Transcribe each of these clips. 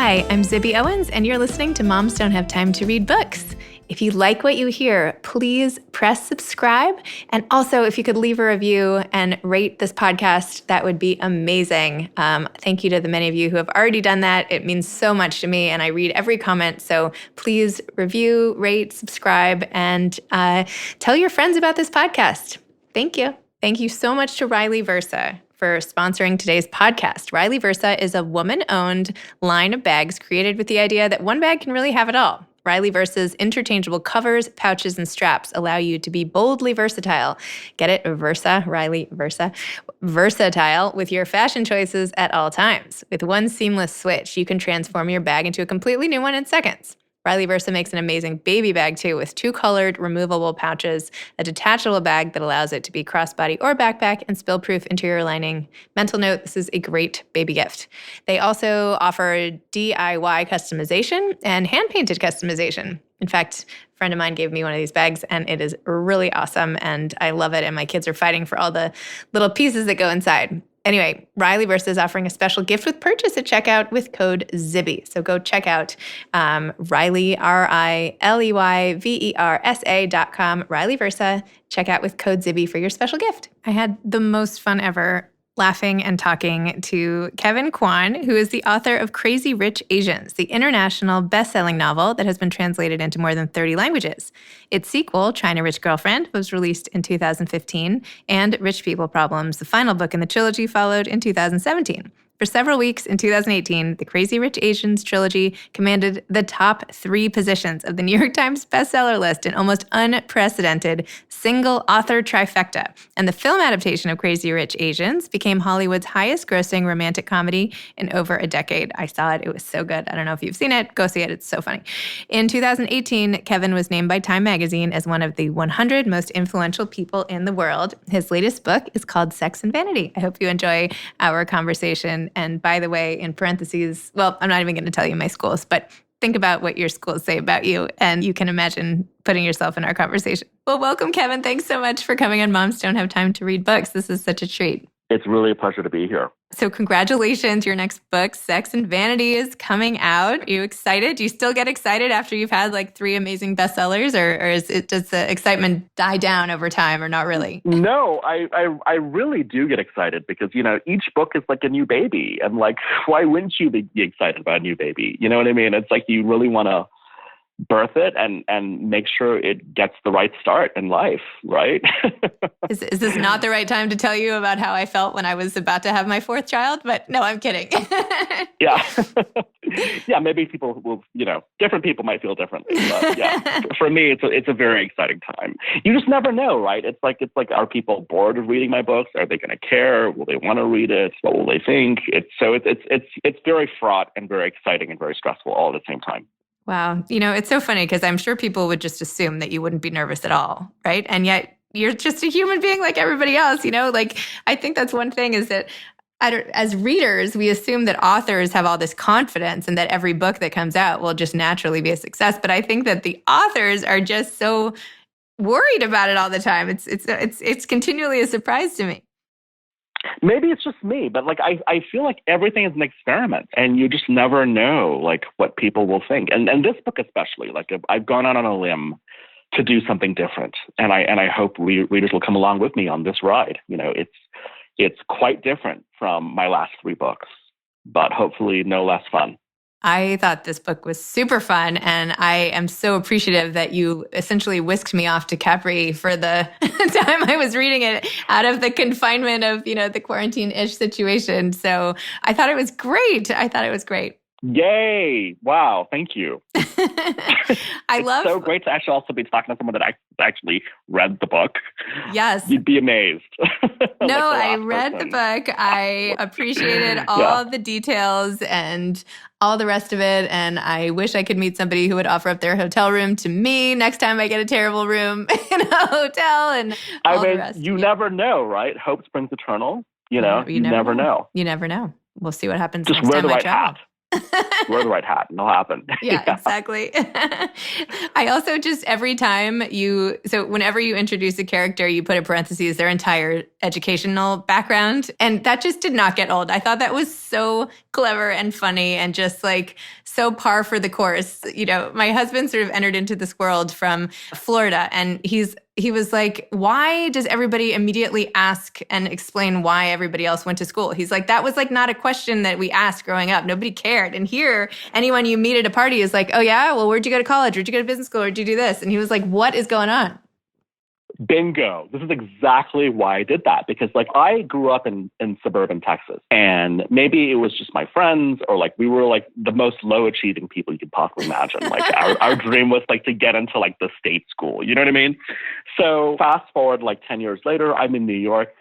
Hi, I'm Zibby Owens, and you're listening to Moms Don't Have Time to Read Books. If you like what you hear, please press subscribe. And also, if you could leave a review and rate this podcast, that would be amazing. Thank you to the many of you who have already done that. It means so much to me, and I read every comment. So please review, rate, subscribe, and tell your friends about this podcast. Thank you. Thank you so much to Riley Versa for sponsoring today's podcast. Riley Versa is a woman-owned line of bags created with the idea that one bag can really have it all. Riley Versa's interchangeable covers, pouches, and straps allow you to be boldly versatile. Get it? Versa, Riley Versa. Versatile with your fashion choices at all times. With one seamless switch, you can transform your bag into a completely new one in seconds. Riley Versa makes an amazing baby bag, too, with two colored removable pouches, a detachable bag that allows it to be crossbody or backpack, and spill-proof interior lining. Mental note, this is a great baby gift. They also offer DIY customization and hand-painted customization. In fact, a friend of mine gave me one of these bags, and it is really awesome, and I love it, and my kids are fighting for all the little pieces that go inside. Anyway, Riley Versa is offering a special gift with purchase at checkout with code ZIBBY. So go check out Riley, RILEYVERSA.com, Riley Versa. Check out with code ZIBBY for your special gift. I had the most fun ever laughing and talking to Kevin Kwan, who is the author of Crazy Rich Asians, the international best-selling novel that has been translated into more than 30 languages. Its sequel, China Rich Girlfriend, was released in 2015, and Rich People Problems, the final book in the trilogy, followed in 2017. For several weeks in 2018, the Crazy Rich Asians trilogy commanded the top 3 positions of the New York Times bestseller list in almost unprecedented single-author trifecta. And the film adaptation of Crazy Rich Asians became Hollywood's highest-grossing romantic comedy in over a decade. I saw it. It was so good. I don't know if you've seen it. Go see it. It's so funny. In 2018, Kevin was named by Time magazine as one of the 100 most influential people in the world. His latest book is called Sex and Vanity. I hope you enjoy our conversation. And by the way, in parentheses, well, I'm not even going to tell you my schools, but think about what your schools say about you, and you can imagine putting yourself in our conversation. Well, welcome, Kevin. Thanks so much for coming on Moms Don't Have Time to Read Books. This is such a treat. It's really a pleasure to be here. So congratulations. Your next book, Sex and Vanity, is coming out. Are you excited? Do you still get excited after you've had like 3 amazing bestsellers, or does the excitement die down over time, or not really? No, I really do get excited because, you know, each book is like a new baby. And like, why wouldn't you be excited about a new baby? You know what I mean? It's like you really want to birth it and make sure it gets the right start in life, right? Is this not the right time to tell you about how I felt when I was about to have my 4th child? But no, I'm kidding. Yeah. Yeah, maybe people will, you know, different people might feel differently. But yeah, for me, it's a very exciting time. You just never know, right? It's like, are people bored of reading my books? Are they going to care? Will they want to read it? What will they think? It's very fraught and very exciting and very stressful all at the same time. Wow. You know, it's so funny because I'm sure people would just assume that you wouldn't be nervous at all, right? And yet you're just a human being like everybody else, you know? Like, I think that's one thing is that as readers, we assume that authors have all this confidence and that every book that comes out will just naturally be a success. But I think that the authors are just so worried about it all the time. It's continually a surprise to me. Maybe it's just me, but like I feel like everything is an experiment, and you just never know like what people will think. And this book especially, like I've gone out on a limb to do something different, and I hope readers will come along with me on this ride. You know, it's quite different from my last 3 books, but hopefully no less fun. I thought this book was super fun, and I am so appreciative that you essentially whisked me off to Capri for the time I was reading it out of the confinement of, you know, the quarantine-ish situation. So I thought it was great. Yay. Wow. Thank you. It's so great to actually also be talking to someone that actually read the book. Yes. You'd be amazed. No, I read the book. I appreciated all the details and all the rest of it. And I wish I could meet somebody who would offer up their hotel room to me next time I get a terrible room in a hotel and all the rest. You never know, right? Hope springs eternal. You know, you never know. You never know. We'll see what happens Just next wear time the I right travel. hat. Wear the right hat and it'll happen. Yeah, exactly. I also just whenever you introduce a character, you put in parentheses their entire educational background. And that just did not get old. I thought that was so clever and funny and just like so par for the course. You know, my husband sort of entered into this world from Florida, and he was like, why does everybody immediately ask and explain why everybody else went to school? He's like, that was like not a question that we asked growing up. Nobody cared. And here, anyone you meet at a party is like, oh yeah, well, where'd you go to college? Where'd you go to business school? Where'd you do this? And he was like, what is going on? Bingo. This is exactly why I did that, because like I grew up in suburban Texas, and maybe it was just my friends, or like we were like the most low achieving people you could possibly imagine. Like our dream was like to get into like the state school. You know what I mean? So fast forward like 10 years later, I'm in New York,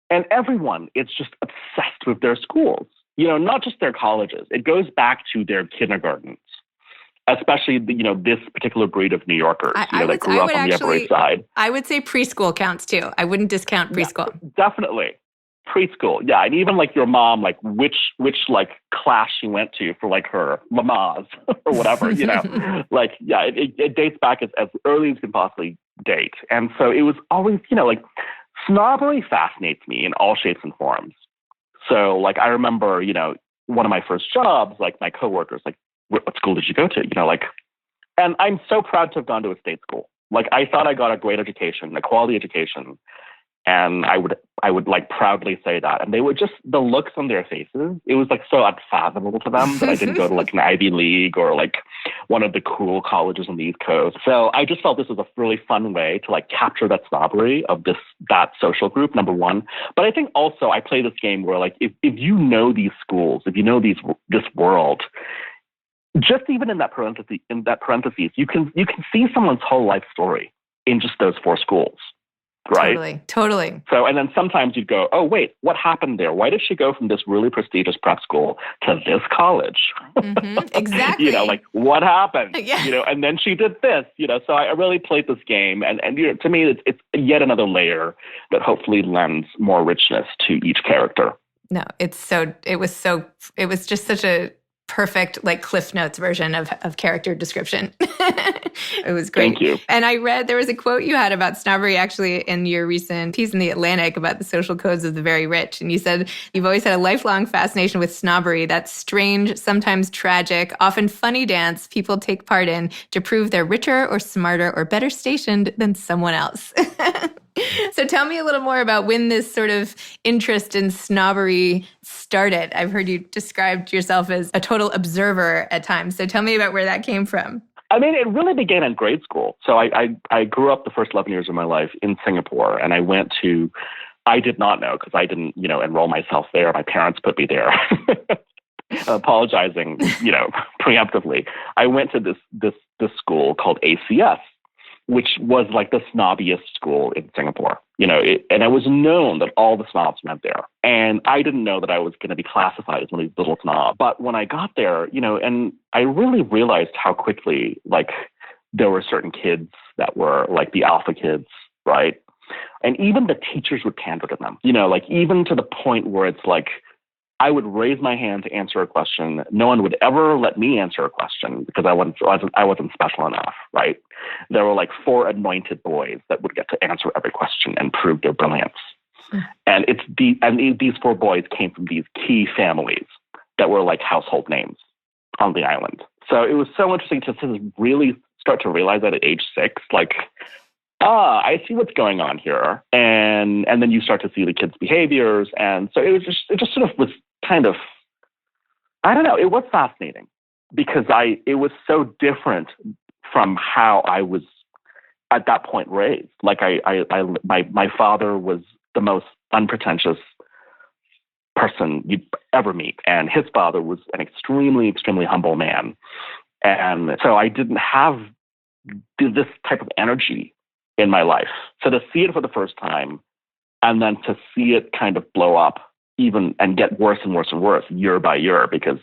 and everyone is just obsessed with their schools. You know, not just their colleges. It goes back to their kindergartens. Especially, this particular breed of New Yorkers, that grew up on the Upper East Side. I would say preschool counts too. I wouldn't discount preschool. Yeah, definitely. Preschool. Yeah. And even like your mom, like which like class she went to for like her mamas or whatever, like, yeah, it dates back as early as you can possibly date. And so it was always, like snobbery fascinates me in all shapes and forms. So like, I remember, one of my first jobs, like my coworkers, like, what school did you go to? And I'm so proud to have gone to a state school. Like I thought I got a great education, a quality education. And I would like proudly say that. And they would just, the looks on their faces, it was like so unfathomable to them that I didn't go to like an Ivy League or like one of the cool colleges on the East Coast. So I just felt this was a really fun way to like capture that snobbery of that social group, number one. But I think also I play this game where like, if you know these schools, if you know this world, just even in that parentheses, you can see someone's whole life story in just those 4 schools, right? Totally. So, and then sometimes you'd go, oh, wait, what happened there? Why did she go from this really prestigious prep school to this college? Mm-hmm, exactly. Like what happened? Yeah. And then she did this, so I really played this game. And to me, it's yet another layer that hopefully lends more richness to each character. No, it was just such a perfect like Cliff Notes version of character description. It was great. Thank you. And I read there was a quote you had about snobbery actually in your recent piece in The Atlantic about the social codes of the very rich. And you said you've always had a lifelong fascination with snobbery, that strange, sometimes tragic, often funny dance people take part in to prove they're richer or smarter or better stationed than someone else. So tell me a little more about when this sort of interest in snobbery started. I've heard you described yourself as a total observer at times. So tell me about where that came from. I mean, it really began in grade school. So I grew up the first 11 years of my life in Singapore, and I did not know because I didn't, enroll myself there. My parents put me there. Apologizing, preemptively. I went to this school called ACS, which was like the snobbiest school in Singapore, and it was known that all the snobs went there. And I didn't know that I was going to be classified as one of these little snobs. But when I got there, and I really realized how quickly, like, there were certain kids that were like the alpha kids, right? And even the teachers would pander to them, like even to the point where it's like, I would raise my hand to answer a question. No one would ever let me answer a question because I wasn't special enough, right? There were like 4 anointed boys that would get to answer every question and prove their brilliance. And these 4 boys came from these key families that were like household names on the island. So it was so interesting to really start to realize that at age 6, like, I see what's going on here. And then you start to see the kids' behaviors. And so it just sort of was kind of, I don't know, it was fascinating because it was so different from how I was at that point raised. Like my father was the most unpretentious person you'd ever meet. And his father was an extremely, extremely humble man. And so I didn't have this type of energy in my life. So to see it for the first time and then to see it kind of blow up even and get worse and worse and worse year by year, because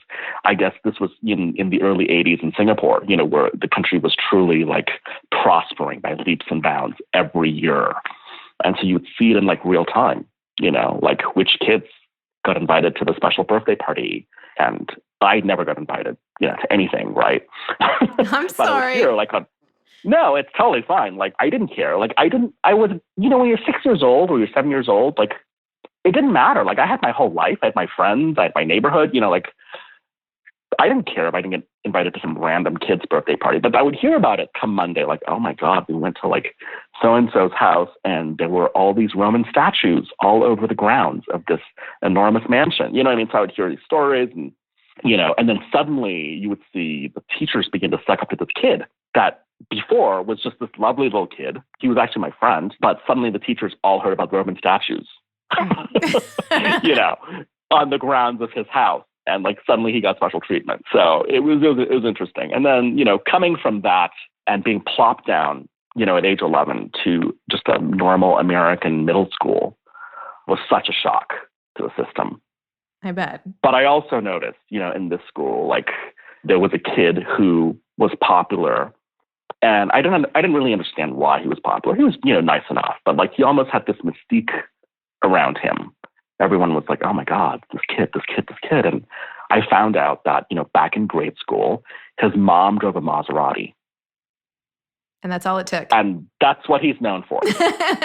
I guess this was in the early 80s in Singapore, where the country was truly like prospering by leaps and bounds every year. And so you would see it in like real time, like which kids got invited to the special birthday party and I never got invited, to anything, right? I'm But I sorry. was here, no, it's totally fine. Like, I didn't care. Like, I was, when you're 6 years old or you're 7 years old, like, it didn't matter. Like, I had my whole life. I had my friends. I had my neighborhood, I didn't care if I didn't get invited to some random kid's birthday party, but I would hear about it come Monday. Like, oh my God, we went to like so-and-so's house and there were all these Roman statues all over the grounds of this enormous mansion. You know what I mean? So I would hear these stories and, and then suddenly you would see the teachers begin to suck up to this kid that before was just this lovely little kid. He was actually my friend, but suddenly the teachers all heard about Roman statues, on the grounds of his house. And like suddenly he got special treatment. So it was interesting. And then, coming from that and being plopped down, at age 11 to just a normal American middle school was such a shock to the system. I bet. But I also noticed, in this school, like there was a kid who was popular and I didn't really understand why he was popular. He was, nice enough, but like he almost had this mystique around him. Everyone was like, oh my God, this kid. And I found out that, back in grade school, his mom drove a Maserati. And that's all it took. And that's what he's known for.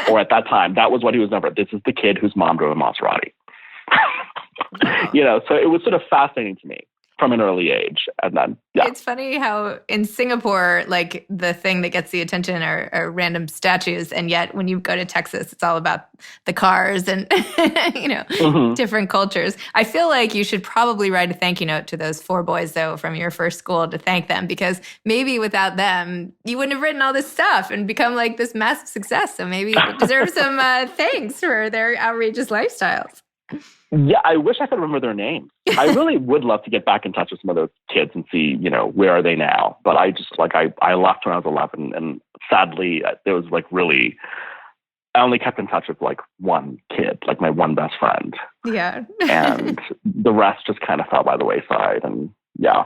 Or at that time, that was what he was known for. This is the kid whose mom drove a Maserati. Wow. So it was sort of fascinating to me from an early age. And then, yeah. It's funny how in Singapore, like the thing that gets the attention are random statues. And yet when you go to Texas, it's all about the cars and, different cultures. I feel like you should probably write a thank you note to those 4 boys, though, from your first school to thank them, because maybe without them, you wouldn't have written all this stuff and become like this massive success. So maybe they deserve some thanks for their outrageous lifestyles. Yeah, I wish I could remember their names. I really would love to get back in touch with some of those kids and see, where are they now? But I just I left when I was 11, and sadly, there was I only kept in touch with like one kid, like my one best friend. Yeah. And the rest just kind of fell by the wayside, and yeah.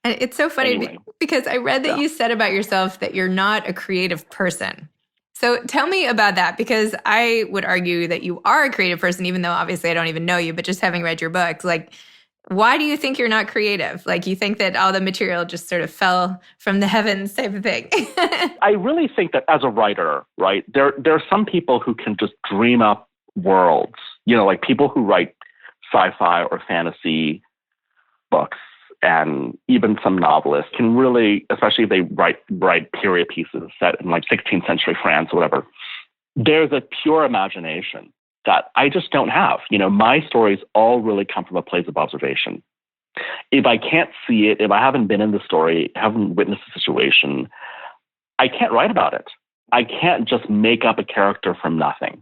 And it's so funny because I read that you said about yourself that you're not a creative person. So tell me about that, because I would argue that you are a creative person, even though obviously I don't even know you, but just having read your books, like, why do you think you're not creative? Like, you think that all the material just sort of fell from the heavens type of thing? I really think that as a writer, right, there are some people who can just dream up worlds, like people who write sci-fi or fantasy books. And even some novelists can really, especially if they write period pieces set in like 16th century France or whatever, there's a pure imagination that I just don't have. My stories all really come from a place of observation. If I can't see it, if I haven't been in the story, haven't witnessed the situation, I can't write about it. I can't just make up a character from nothing.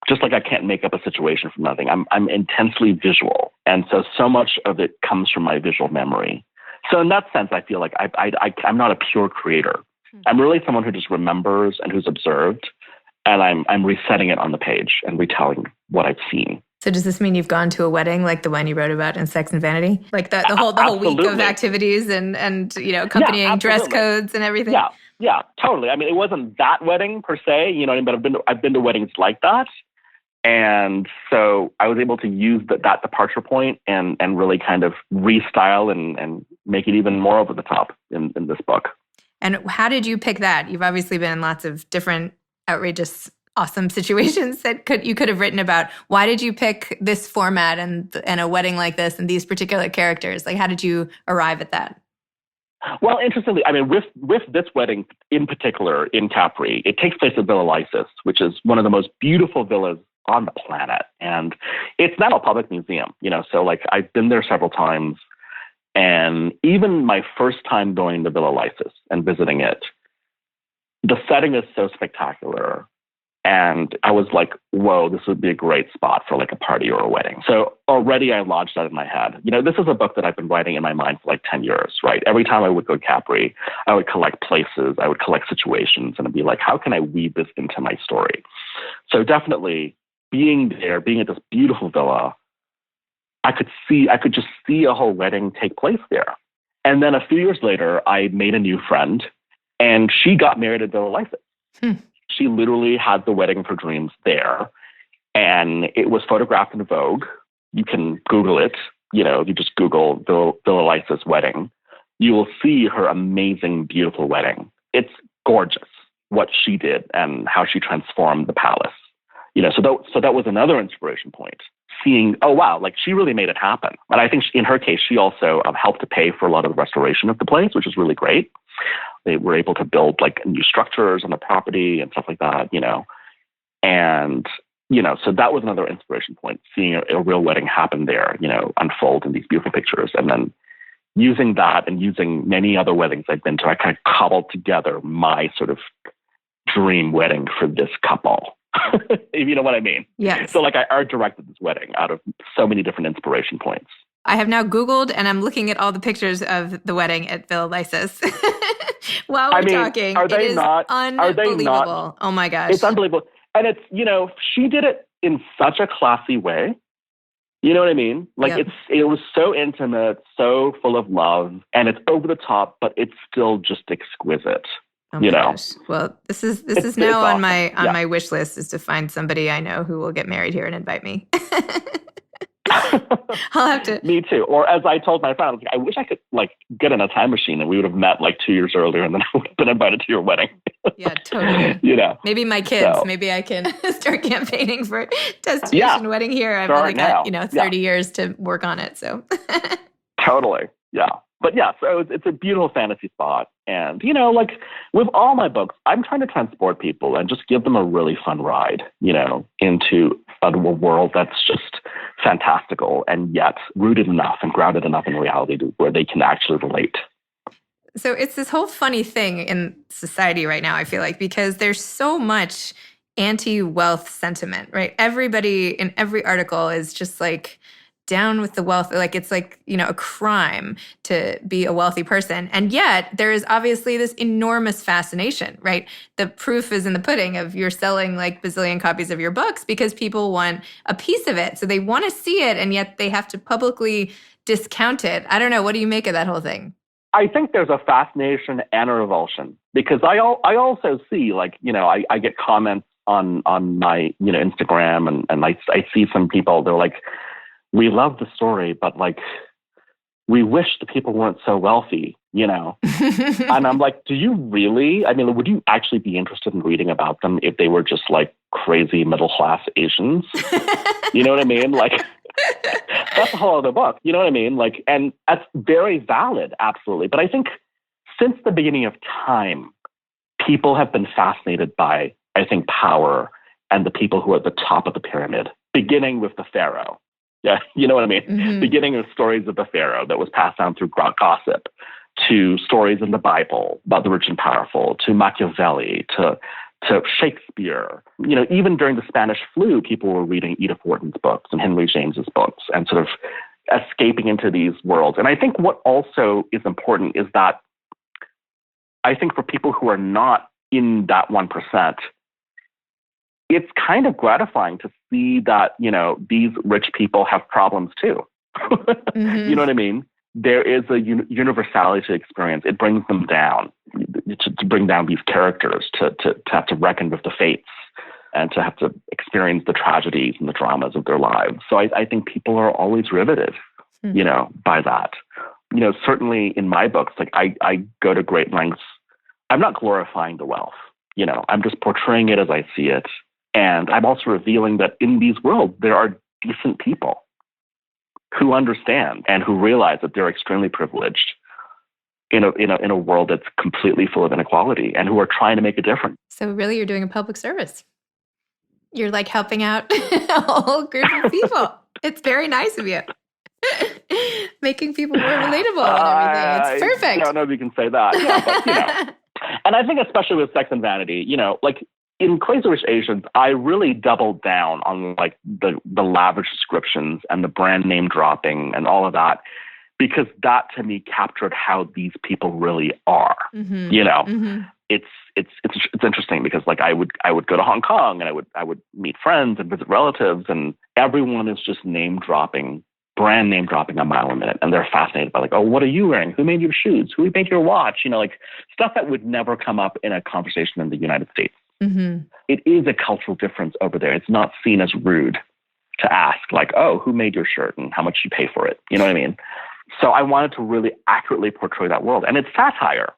Just like I can't make up a situation from nothing. I'm intensely visual. And so much of it comes from my visual memory. So in that sense, I feel like I'm not a pure creator. I'm really someone who just remembers and who's observed. And I'm resetting it on the page and retelling what I've seen. So does this mean you've gone to a wedding like the one you wrote about in Sex and Vanity? Like the whole week of activities and accompanying dress codes and everything? Yeah, totally. I mean, it wasn't that wedding per se, but I've been to weddings like that. And so I was able to use that departure point and really kind of restyle and make it even more over the top in this book. And how did you pick that? You've obviously been in lots of different outrageous, awesome situations that you could have written about. Why did you pick this format and a wedding like this and these particular characters? Like, how did you arrive at that? Well, interestingly, I mean, with this wedding in particular in Capri, it takes place at Villa Lysis, which is one of the most beautiful villas on the planet. And it's now a public museum, so like I've been there several times. And even my first time going to Villa Lysis and visiting it, the setting is so spectacular. And I was like, whoa, this would be a great spot for like a party or a wedding. So already I lodged that in my head. This is a book that I've been writing in my mind for like 10 years, right? Every time I would go to Capri, I would collect places, I would collect situations, and I'd be like, how can I weave this into my story? So definitely being there, being at this beautiful villa, I could just see a whole wedding take place there. And then a few years later, I made a new friend, and she got married at Villa Lysis. She literally had the wedding of her dreams there, and it was photographed in Vogue. You can Google it. if you just Google Villa Lysis wedding, you will see her amazing, beautiful wedding. It's gorgeous what she did and how she transformed the palace. So that was another inspiration point. Seeing, oh wow, like she really made it happen. And I think in her case, she also helped to pay for a lot of the restoration of the place, which is really great. They were able to build like new structures on the property and stuff like that, And, so that was another inspiration point, seeing a real wedding happen there, unfold in these beautiful pictures. And then using that and using many other weddings I've been to, I kind of cobbled together my sort of dream wedding for this couple. If you know what I mean. Yes. So like I art directed this wedding out of so many different inspiration points. I have now Googled and I'm looking at all the pictures of the wedding at Villa Lysis. While we're talking, are they not unbelievable. Oh my gosh. It's unbelievable. And it's, she did it in such a classy way. You know what I mean? Like it was so intimate, so full of love, and it's over the top, but it's still just exquisite. Oh my gosh. Well, this is now on awesome. my wish list, is to find somebody I know who will get married here and invite me. I'll have to. Me too. Or as I told my friend, I wish I could like get in a time machine and we would have met like 2 years earlier, and then I would have been invited to your wedding. Yeah, totally. Maybe my kids. So. Maybe I can start campaigning for destination wedding here. I've only got 30 years to work on it. So totally. Yeah. But yeah, so it's a beautiful fantasy spot. And, like with all my books, I'm trying to transport people and just give them a really fun ride, into a world that's just fantastical and yet rooted enough and grounded enough in reality where they can actually relate. So it's this whole funny thing in society right now, I feel like, because there's so much anti-wealth sentiment, right? Everybody in every article is just like, down with the wealth, like it's like, a crime to be a wealthy person. And yet there is obviously this enormous fascination, right? The proof is in the pudding of you're selling like bazillion copies of your books because people want a piece of it. So they want to see it, and yet they have to publicly discount it. I don't know. What do you make of that whole thing? I think there's a fascination and a revulsion, because I also see like, I get comments on my, Instagram and I see some people, they're like, we love the story, but like, we wish the people weren't so wealthy, And I'm like, do you really? I mean, would you actually be interested in reading about them if they were just like crazy middle-class Asians? You know what I mean? Like, that's a whole other book. You know what I mean? Like, and that's very valid, absolutely. But I think since the beginning of time, people have been fascinated by, I think, power and the people who are at the top of the pyramid, beginning with the pharaoh. Yeah, you know what I mean? Mm-hmm. Beginning with stories of the pharaoh that was passed down through gossip, to stories in the Bible about the rich and powerful, to Machiavelli, to Shakespeare. Even during the Spanish flu, people were reading Edith Wharton's books and Henry James's books and sort of escaping into these worlds. And I think what also is important is that I think for people who are not in that 1%, it's kind of gratifying to see that, these rich people have problems too. Mm-hmm. You know what I mean? There is a universality to experience. It brings them down, to bring down these characters, to have to reckon with the fates and to have to experience the tragedies and the dramas of their lives. So I think people are always riveted, mm-hmm. By that. Certainly in my books, like I go to great lengths. I'm not glorifying the wealth. I'm just portraying it as I see it. And I'm also revealing that in these worlds, there are decent people who understand and who realize that they're extremely privileged in a world that's completely full of inequality, and who are trying to make a difference. So really, you're doing a public service. You're like helping out a whole group of people. It's very nice of you. Making people more relatable and everything. It's perfect. I don't know if you can say that. Yeah, but, and I think especially with Sex and Vanity, like, in Crazy Rich Asians, I really doubled down on like the lavish descriptions and the brand name dropping and all of that, because that to me captured how these people really are. Mm-hmm. Mm-hmm. It's interesting because like I would go to Hong Kong and I would meet friends and visit relatives, and everyone is just brand name dropping a mile a minute, and they're fascinated by like, oh, what are you wearing? Who made your shoes? Who made your watch? Like stuff that would never come up in a conversation in the United States. Mm-hmm. It is a cultural difference over there. It's not seen as rude to ask, like, oh, who made your shirt and how much you pay for it? You know what I mean? So I wanted to really accurately portray that world. And it's satire,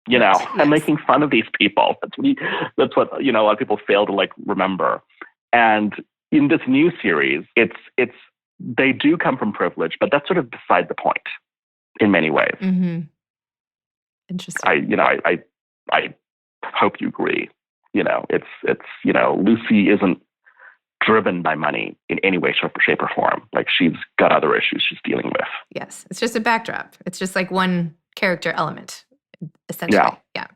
Yes. and making fun of these people. That's what, a lot of people fail to like remember. And in this new series, they do come from privilege, but that's sort of beside the point in many ways. Mm-hmm. Interesting. I hope you agree. Lucy isn't driven by money in any way, shape, or form. Like, she's got other issues she's dealing with. Yes. It's just a backdrop. It's just like one character element, essentially. Yeah.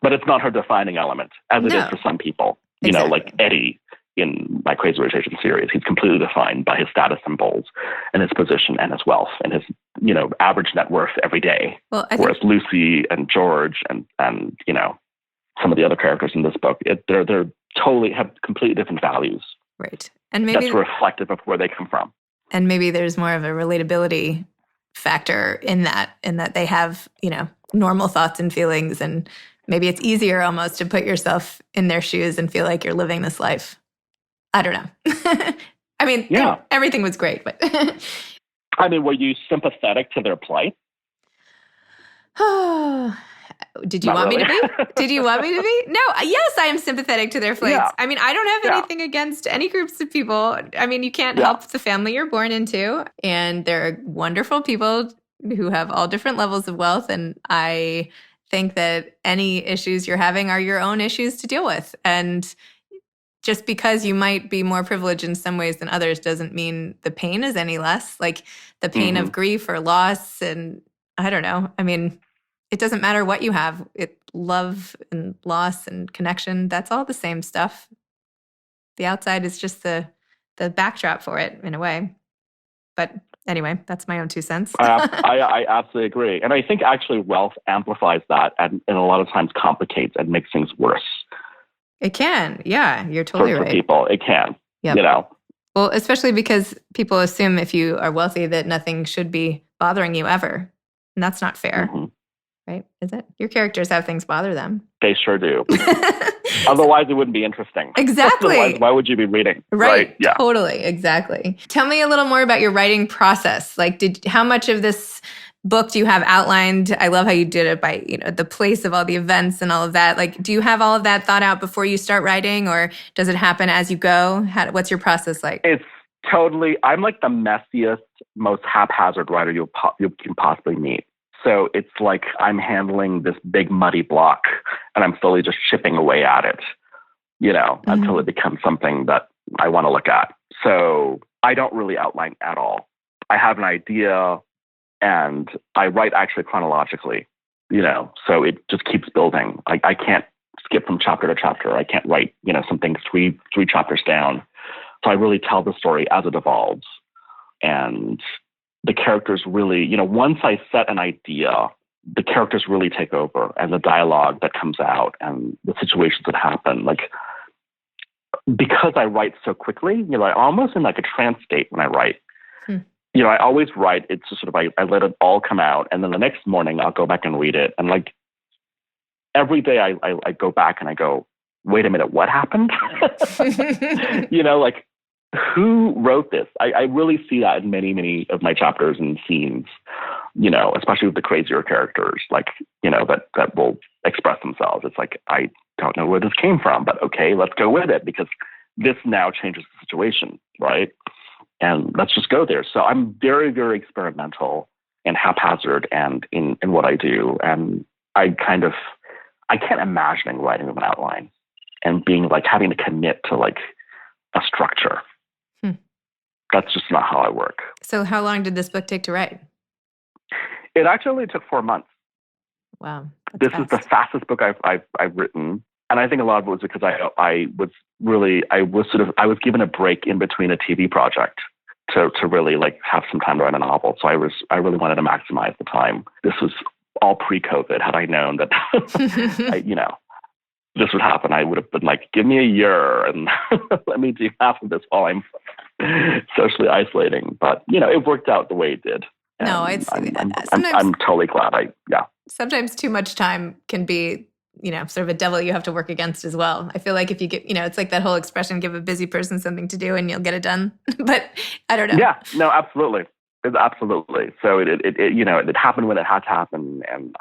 But it's not her defining element, as it is for some people. Exactly. Like Eddie in my Crazy Rich Asians series, he's completely defined by his status symbols and his position and his wealth and his, average net worth every day. Well, whereas Lucy and George and some of the other characters in this book, they're totally have completely different values. Right. And maybe that's reflective of where they come from. And maybe there's more of a relatability factor in that they have, normal thoughts and feelings, and maybe it's easier almost to put yourself in their shoes and feel like you're living this life. I don't know. I mean, everything was great, but I mean, were you sympathetic to their plight? Did you want me to be? Did you want me to be? No. Yes, I am sympathetic to their plights. Yeah. I mean, I don't have anything against any groups of people. I mean, you can't help the family you're born into, and they're wonderful people who have all different levels of wealth. And I think that any issues you're having are your own issues to deal with. And just because you might be more privileged in some ways than others doesn't mean the pain is any less. Like the pain of grief or loss, and I don't know. I mean, it doesn't matter what you have. Love and loss and connection, that's all the same stuff. The outside is just the backdrop for it in a way. But anyway, that's my own 2 cents. I absolutely agree. And I think actually wealth amplifies that and a lot of times complicates and makes things worse. It can. Yeah, you're totally right. For people, it can. Yep. Well, especially because people assume if you are wealthy that nothing should be bothering you ever. And that's not fair. Mm-hmm. Right? Is it? Your characters have things bother them. They sure do. Otherwise, it wouldn't be interesting. Exactly. Otherwise, why would you be reading? Right. Yeah. Totally. Exactly. Tell me a little more about your writing process. Like, how much of this book do you have outlined? I love how you did it by, the place of all the events and all of that. Like, do you have all of that thought out before you start writing, or does it happen as you go? What's your process like? It's totally. I'm like the messiest, most haphazard writer you can possibly meet. So it's like I'm handling this big muddy block and I'm slowly just chipping away at it, until it becomes something that I want to look at. So I don't really outline at all. I have an idea and I write actually chronologically, so it just keeps building. I can't skip from chapter to chapter. I can't write, something three chapters down. So I really tell the story as it evolves. And the characters really, once I set an idea, the characters really take over, and the dialogue that comes out and the situations that happen. Like, because I write so quickly, I'm almost in like a trance state when I write. I always write, it's just sort of, I let it all come out. And then the next morning I'll go back and read it. And like every day I go back and I go, wait a minute, what happened? Like, who wrote this? I really see that in many, many of my chapters and scenes, especially with the crazier characters, like, that will express themselves. It's like, I don't know where this came from, but okay, let's go with it because this now changes the situation, right? And let's just go there. So I'm very, very experimental and haphazard and in what I do. And I can't imagine writing with an outline and being like having to commit to like a structure. That's just not how I work. So how long did this book take to write? It actually took 4 months. Wow. This is the fastest book I've written. And I think a lot of it was because I was given a break in between a TV project to really like have some time to write a novel. So I really wanted to maximize the time. This was all pre-COVID. Had I known that, this would happen, I would have been like, give me a year and let me do half of this while I'm socially isolating. But, it worked out the way it did. And no, I'm totally glad. Sometimes too much time can be sort of a devil you have to work against as well. I feel like if you get, it's like that whole expression, give a busy person something to do and you'll get it done. But I don't know. Yeah, no, absolutely. Absolutely. So it happened when it had to happen. And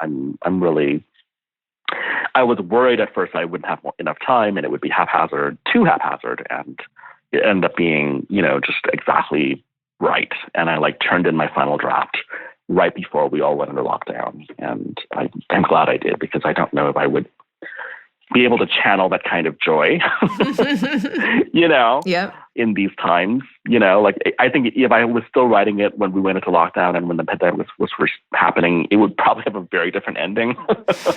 I was worried at first I wouldn't have enough time and it would be too haphazard. And it ended up being, just exactly right. And I turned in my final draft right before we all went into lockdown. And I'm glad I did, because I don't know if I would be able to channel that kind of joy, Yep. in these times. I think if I was still writing it when we went into lockdown and when the pandemic was first happening, it would probably have a very different ending.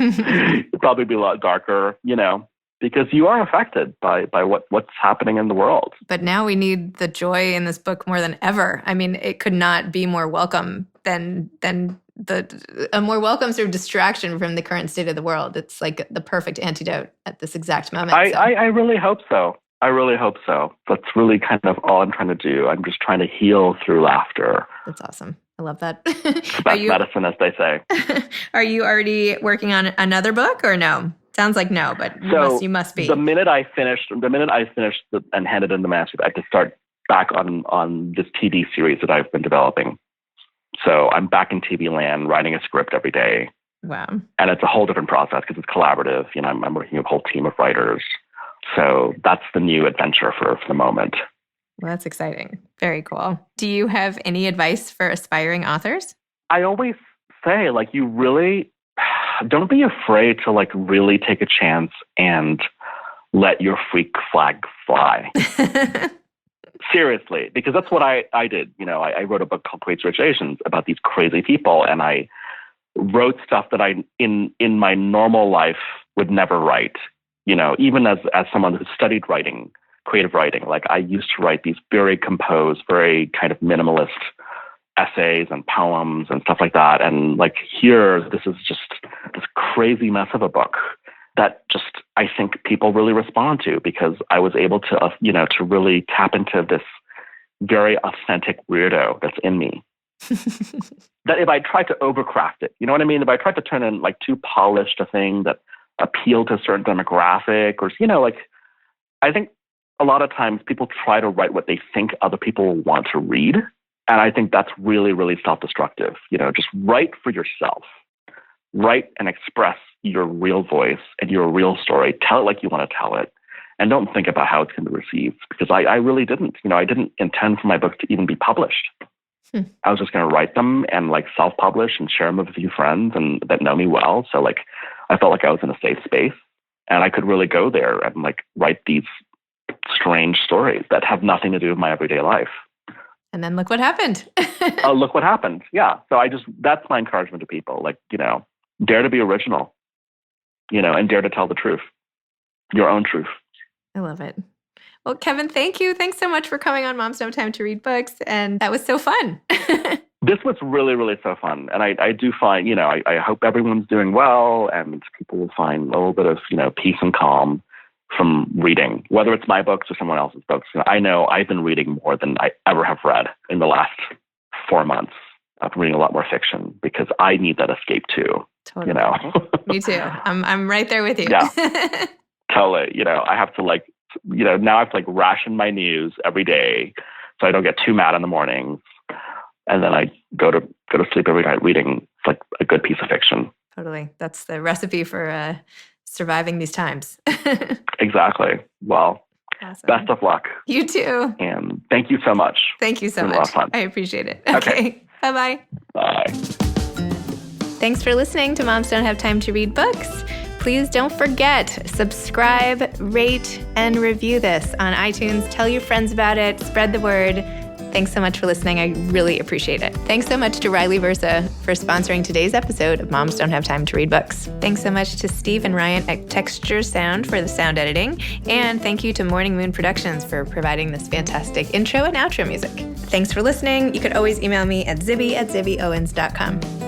It'd probably be a lot darker, because you are affected by what's happening in the world. But now we need the joy in this book more than ever. I mean, it could not be more welcome than a more welcome sort of distraction from the current state of the world. It's like the perfect antidote at this exact moment. I really hope so. I really hope so. That's really kind of all I'm trying to do. I'm just trying to heal through laughter. That's awesome. I love that. Best medicine, as they say. Are you already working on another book or no? Sounds like no, but you must be. The minute I finished and handed in the manuscript, I had to start back on this TV series that I've been developing. So I'm back in TV land, writing a script every day. Wow. And it's a whole different process because it's collaborative. I'm working with a whole team of writers. So that's the new adventure for the moment. Well, that's exciting. Very cool. Do you have any advice for aspiring authors? I always say, you really don't be afraid to really take a chance and let your freak flag fly. Seriously, because that's what I did. I wrote a book called Crazy Rich Asians about these crazy people, and I wrote stuff that I in my normal life would never write. Even as someone who studied writing, creative writing, I used to write these very composed, very kind of minimalist essays and poems and stuff like that. And here, this is just this crazy mess of a book that just I think people really respond to, because I was able to, to really tap into this very authentic weirdo that's in me. That if I tried to overcraft it, you know what I mean? If I tried to turn in too polished a thing that appealed to a certain demographic, or, I think a lot of times people try to write what they think other people want to read. And I think that's really, really self-destructive. Just write for yourself. Write and express your real voice and your real story. Tell it like you want to tell it. And don't think about how it's going to be received. Because I really didn't. I didn't intend for my book to even be published. I was just going to write them and self-publish and share them with a few friends and that know me well. So I felt like I was in a safe space. And I could really go there and write these strange stories that have nothing to do with my everyday life. And then look what happened. Look what happened. Yeah. So that's my encouragement to people. Dare to be original, and dare to tell the truth, your own truth. I love it. Well, Kevin, thank you. Thanks so much for coming on Moms Don't Have Time to Read Books. And that was so fun. This was really, really so fun. And I do find, I hope everyone's doing well and people will find a little bit of, peace and calm from reading, whether it's my books or someone else's books. I know I've been reading more than I ever have read in the last 4 months. I've been reading a lot more fiction because I need that escape too. Totally. Me too. I'm right there with you. Yeah. Totally. I have to now I have to ration my news every day so I don't get too mad in the mornings. And then I go to sleep every night reading a good piece of fiction. Totally. That's the recipe for surviving these times. Exactly. Well, awesome. Best of luck. You too. And thank you so much. Thank you so much. A lot of fun. I appreciate it. Okay. Bye-bye. Bye. Thanks for listening to Moms Don't Have Time to Read Books. Please don't forget, subscribe, rate, and review this on iTunes. Tell your friends about it. Spread the word. Thanks so much for listening. I really appreciate it. Thanks so much to Riley Versa for sponsoring today's episode of Moms Don't Have Time to Read Books. Thanks so much to Steve and Ryan at Texture Sound for the sound editing. And thank you to Morning Moon Productions for providing this fantastic intro and outro music. Thanks for listening. You could always email me at zibby@zibbyowens.com.